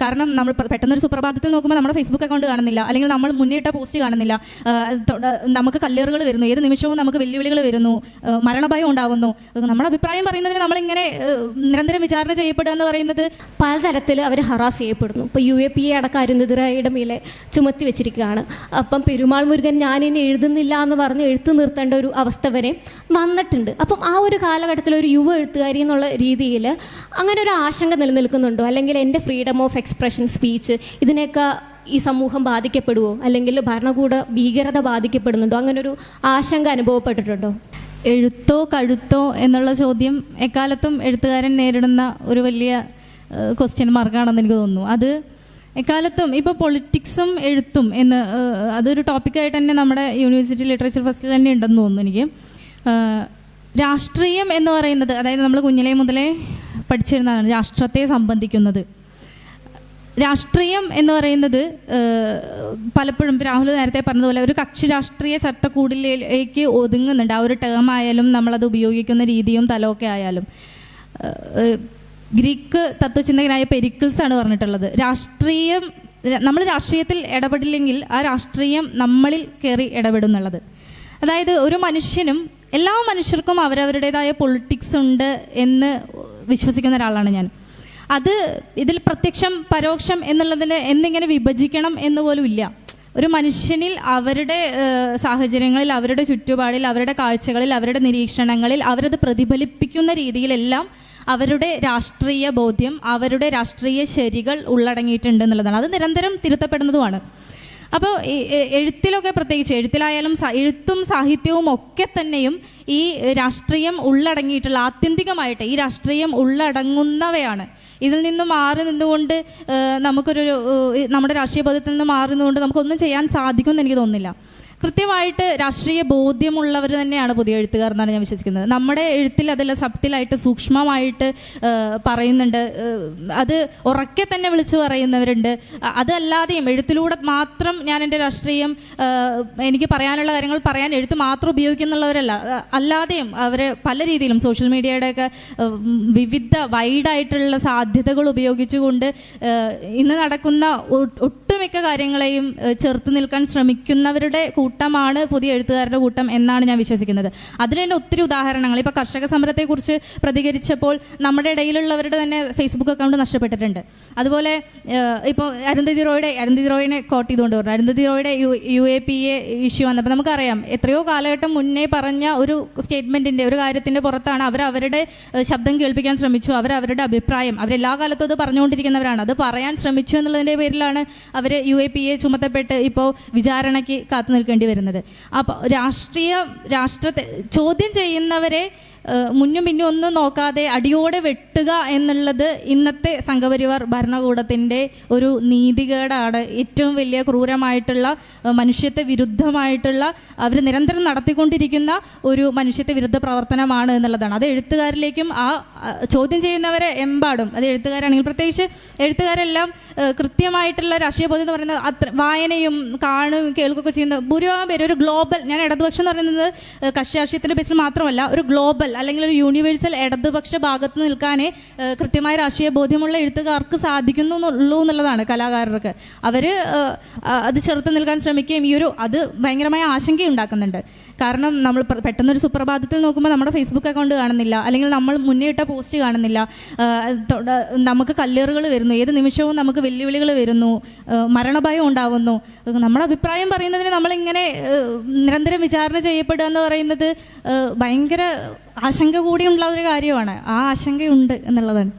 കാരണം നമ്മൾ പെട്ടെന്നൊരു സുപ്രഭാതത്തിൽ നോക്കുമ്പോൾ നമ്മുടെ ഫേസ്ബുക്ക് അക്കൗണ്ട് കാണുന്നില്ല, അല്ലെങ്കിൽ നമ്മൾ മുന്നേറ്റ പോസ്റ്റ് കാണുന്നില്ല, നമുക്ക് കല്ലേറുകൾ വരുന്നു, ഏത് നിമിഷവും നമുക്ക് വെല്ലുവിളികൾ വരുന്നു, മരണഭയം ഉണ്ടാവുന്നു. നമ്മുടെ അഭിപ്രായം പറയുന്നതിന് നമ്മളിങ്ങനെ നിരന്തരം വിചാരണ ചെയ്യപ്പെടുക എന്ന് പറയുന്നത് പലതരത്തിൽ അവർ ഹറാസ് ചെയ്യപ്പെടുന്നു. ഇപ്പോൾ UAPA അടക്കം അരുന്ധതിയുടെ മേലെ ചുമത്തി വെച്ചിരിക്കുകയാണ്. അപ്പം പെരുമാൾ മുരുകൻ ഞാനിനി എഴുതുന്നില്ല എന്ന് പറഞ്ഞ് എഴുത്തു നിർത്തേണ്ട ഒരു അവസ്ഥ വരെ വന്നിട്ടുണ്ട്. അപ്പം ആ ഒരു കാലഘട്ടത്തിൽ ഒരു യുവ എഴുത്തുകാരി എന്നുള്ള രീതിയിൽ അങ്ങനെ ഒരു ആശങ്ക നിലനിൽക്കുന്നുണ്ടോ? അല്ലെങ്കിൽ എൻ്റെ ഫ്രീഡം ഓഫ് എക്സ്പ്രഷൻ, സ്പീച്ച്, ഇതിനൊക്കെ ഈ സമൂഹം ബാധിക്കപ്പെടുമോ? അല്ലെങ്കിൽ ഭരണകൂട ഭീകരത ബാധിക്കപ്പെടുന്നുണ്ടോ? അങ്ങനെ ഒരു ആശങ്ക അനുഭവപ്പെട്ടിട്ടുണ്ടോ? എഴുത്തോ കഴുത്തോ എന്നുള്ള ചോദ്യം എക്കാലത്തും എഴുത്തുകാരൻ നേരിടുന്ന ഒരു വലിയ ക്വസ്റ്റ്യൻ മാർക്കാണെന്ന് എനിക്ക് തോന്നുന്നു. അത് എക്കാലത്തും ഇപ്പോൾ പൊളിറ്റിക്സും എഴുത്തും എന്ന് അതൊരു ടോപ്പിക്കായിട്ട് തന്നെ നമ്മുടെ യൂണിവേഴ്സിറ്റി ലിറ്ററേച്ചർ ഫെസ്റ്റിൽ തന്നെ ഉണ്ടെന്ന് തോന്നുന്നു എനിക്ക്. രാഷ്ട്രീയം എന്ന് പറയുന്നത്, അതായത് നമ്മൾ കുഞ്ഞിലേ മുതലേ പഠിച്ചിരുന്നതാണ് രാഷ്ട്രത്തെ സംബന്ധിക്കുന്നത്. രാഷ്ട്രീയം എന്ന് പറയുന്നത് പലപ്പോഴും രാഹുൽ നേരത്തെ പറഞ്ഞതുപോലെ ഒരു കക്ഷി രാഷ്ട്രീയ ചട്ടക്കൂടിലേക്ക് ഒതുങ്ങുന്നുണ്ട്. ആ ഒരു ടേം ആയാലും നമ്മളത് ഉപയോഗിക്കുന്ന രീതിയും തലമൊക്കെ ആയാലും. ഗ്രീക്ക് തത്വചിന്തകനായ പെരിക്കിൾസ് ആണ് പറഞ്ഞിട്ടുള്ളത്, നമ്മൾ രാഷ്ട്രീയത്തിൽ ഇടപെടില്ലെങ്കിൽ ആ രാഷ്ട്രീയം നമ്മളിൽ കയറി ഇടപെടുന്നുള്ളത്. അതായത് ഒരു മനുഷ്യനും, എല്ലാ മനുഷ്യർക്കും അവരവരുടേതായ പൊളിറ്റിക്സ് ഉണ്ട് എന്ന് വിശ്വസിക്കുന്ന ഒരാളാണ് ഞാൻ. അത് ഇതിൽ പ്രത്യക്ഷം പരോക്ഷം എന്നുള്ളതിന് എന്നിങ്ങനെ വിഭജിക്കണം എന്ന് പോലും ഇല്ല. ഒരു മനുഷ്യനിൽ അവരുടെ സാഹചര്യങ്ങളിൽ, അവരുടെ ചുറ്റുപാടിൽ, അവരുടെ കാഴ്ചകളിൽ, അവരുടെ നിരീക്ഷണങ്ങളിൽ അവരത് പ്രതിഫലിപ്പിക്കുന്ന രീതിയിലെല്ലാം അവരുടെ രാഷ്ട്രീയ ബോധ്യം, അവരുടെ രാഷ്ട്രീയ ശരികൾ ഉള്ളടങ്ങിയിട്ടുണ്ട് എന്നുള്ളതാണ്. അത് നിരന്തരം തിരുത്തപ്പെടുന്നതുമാണ്. അപ്പോൾ എഴുത്തിലൊക്കെ, പ്രത്യേകിച്ച് എഴുത്തിലായാലും എഴുത്തും സാഹിത്യവും ഒക്കെ തന്നെയും ഈ രാഷ്ട്രീയം ഉള്ളടങ്ങിയിട്ടുള്ള, ആത്യന്തികമായിട്ട് ഈ രാഷ്ട്രീയം ഉള്ളടങ്ങുന്നവയാണ്. ഇതിൽ നിന്ന് മാറി നിന്നുകൊണ്ട് നമ്മുടെ രാഷ്ട്രീയ ബോധത്തിൽ നിന്ന് മാറി നിന്നുകൊണ്ട് നമുക്കൊന്നും ചെയ്യാൻ സാധിക്കുമെന്ന് എനിക്ക് തോന്നുന്നില്ല. കൃത്യമായിട്ട് രാഷ്ട്രീയ ബോധ്യമുള്ളവർ തന്നെയാണ് പുതിയ എഴുത്തുകാർ എന്നാണ് ഞാൻ വിശ്വസിക്കുന്നത്. നമ്മുടെ എഴുത്തിൽ അതെല്ലാം സബ്റ്റിലായിട്ട് സൂക്ഷ്മമായിട്ട് പറയുന്നുണ്ട്, അത് ഉറക്കെ തന്നെ വിളിച്ചു പറയുന്നവരുണ്ട്. അതല്ലാതെയും എഴുത്തിലൂടെ മാത്രം ഞാൻ എൻ്റെ രാഷ്ട്രീയം, എനിക്ക് പറയാനുള്ള കാര്യങ്ങൾ പറയാൻ എഴുത്ത് മാത്രം ഉപയോഗിക്കുന്നുള്ളവരല്ല. അല്ലാതെയും അവർ പല രീതിയിലും സോഷ്യൽ മീഡിയയുടെയൊക്കെ വിവിധ വൈഡായിട്ടുള്ള സാധ്യതകൾ ഉപയോഗിച്ചുകൊണ്ട് ഇന്ന് നടക്കുന്ന ഒട്ടുമിക്ക കാര്യങ്ങളെയും ചെറുത്ത് നിൽക്കാൻ ശ്രമിക്കുന്നവരുടെ കൂട്ടമാണ് പുതിയ എഴുത്തുകാരുടെ കൂട്ടം എന്നാണ് ഞാൻ വിശ്വസിക്കുന്നത്. അതിൽ തന്നെ ഒത്തിരി ഉദാഹരണങ്ങൾ, ഇപ്പോൾ കർഷക സമരത്തെക്കുറിച്ച് പ്രതികരിച്ചപ്പോൾ നമ്മുടെ ഇടയിലുള്ളവരുടെ തന്നെ ഫേസ്ബുക്ക് അക്കൗണ്ട് നഷ്ടപ്പെട്ടിട്ടുണ്ട്. അതുപോലെ ഇപ്പോൾ അരുന്ധതി റോയിനെ കോട്ട് ചെയ്തുകൊണ്ട് പറഞ്ഞു, അരുന്ധതി റോയുടെ UAPA ഇഷ്യൂ വന്നപ്പോൾ നമുക്കറിയാം എത്രയോ കാലഘട്ടം മുന്നേ പറഞ്ഞ ഒരു സ്റ്റേറ്റ്മെൻറ്റിൻ്റെ, ഒരു കാര്യത്തിൻ്റെ പുറത്താണ് അവരുടെ ശബ്ദം കേൾപ്പിക്കാൻ ശ്രമിച്ചു. അവരുടെ അഭിപ്രായം അവരെല്ലാ കാലത്തും അത് പറഞ്ഞുകൊണ്ടിരിക്കുന്നവരാണ്. അത് പറയാൻ ശ്രമിച്ചു എന്നുള്ളതിൻ്റെ പേരിലാണ് അവർ UAPA ചുമത്തപ്പെട്ട് ഇപ്പോൾ വിചാരണയ്ക്ക് കാത്തു നിൽക്കേണ്ടി വരുന്നത്. അപ്പോൾ രാഷ്ട്രത്തെ ചോദ്യം ചെയ്യുന്നവരെ മുന്നും പിന്നും ഒന്നും നോക്കാതെ അടിയോടെ വെട്ടുക എന്നുള്ളത് ഇന്നത്തെ സംഘപരിവാർ ഭരണകൂടത്തിൻ്റെ ഒരു നീതികേടാണ്. ഏറ്റവും വലിയ ക്രൂരമായിട്ടുള്ള, മനുഷ്യത്വ വിരുദ്ധമായിട്ടുള്ള, അവർ നിരന്തരം നടത്തിക്കൊണ്ടിരിക്കുന്ന ഒരു മനുഷ്യത്വ വിരുദ്ധ പ്രവർത്തനമാണ് എന്നുള്ളതാണ്. അത് എഴുത്തുകാരിലേക്കും ആ ചോദ്യം ചെയ്യുന്നവരെ എമ്പാടും, അത് എഴുത്തുകാരാണെങ്കിൽ പ്രത്യേകിച്ച് എഴുത്തുകാരെല്ലാം കൃത്യമായിട്ടുള്ള രാഷ്ട്രീയ ബോധ്യം എന്ന് പറയുന്നത് വായനയും കാണും കേൾക്കുകയൊക്കെ ചെയ്യുന്ന ഭൂരിഭാഗം പേര് ഒരു ഗ്ലോബൽ, ഞാൻ ഇടതുപക്ഷം എന്ന് പറയുന്നത് കക്ഷി രാഷ്ട്രീയത്തിൻ്റെ ബേസിൽ മാത്രമല്ല, ഒരു ഗ്ലോബൽ അല്ലെങ്കിൽ ഒരു യൂണിവേഴ്സൽ ഇടതുപക്ഷ ഭാഗത്ത് നിൽക്കാനേ കൃത്യമായ രാഷ്ട്രീയ ബോധ്യമുള്ള എഴുത്തുകാർക്ക് സാധിക്കുന്നുള്ളൂ എന്നുള്ളതാണ്. കലാകാരർക്ക് അവർ അത് ചെറുത്ത് നിൽക്കാൻ ശ്രമിക്കുകയും അത് ഭയങ്കരമായ ആശങ്കയുണ്ടാക്കുന്നുണ്ട്. കാരണം നമ്മൾ പെട്ടെന്നൊരു സുപ്രഭാതത്തിൽ നോക്കുമ്പോൾ നമ്മുടെ ഫേസ്ബുക്ക് അക്കൗണ്ട് കാണുന്നില്ല, അല്ലെങ്കിൽ നമ്മൾ മുന്നേറ്റ പോസ്റ്റ് കാണുന്നില്ല, നമുക്ക് കല്ലേറുകൾ വരുന്നു, ഏത് നിമിഷവും നമുക്ക് വെല്ലുവിളികൾ വരുന്നു, മരണഭയം ഉണ്ടാവുന്നു. നമ്മുടെ അഭിപ്രായം പറയുന്നതിന് നമ്മളിങ്ങനെ നിരന്തരം വിചാരണ ചെയ്യപ്പെടുക എന്ന് പറയുന്നത് ഭയങ്കര ആശങ്ക കൂടിയുള്ള ഒരു കാര്യമാണ്. ആ ആശങ്കയുണ്ട് എന്നുള്ളതാണ്.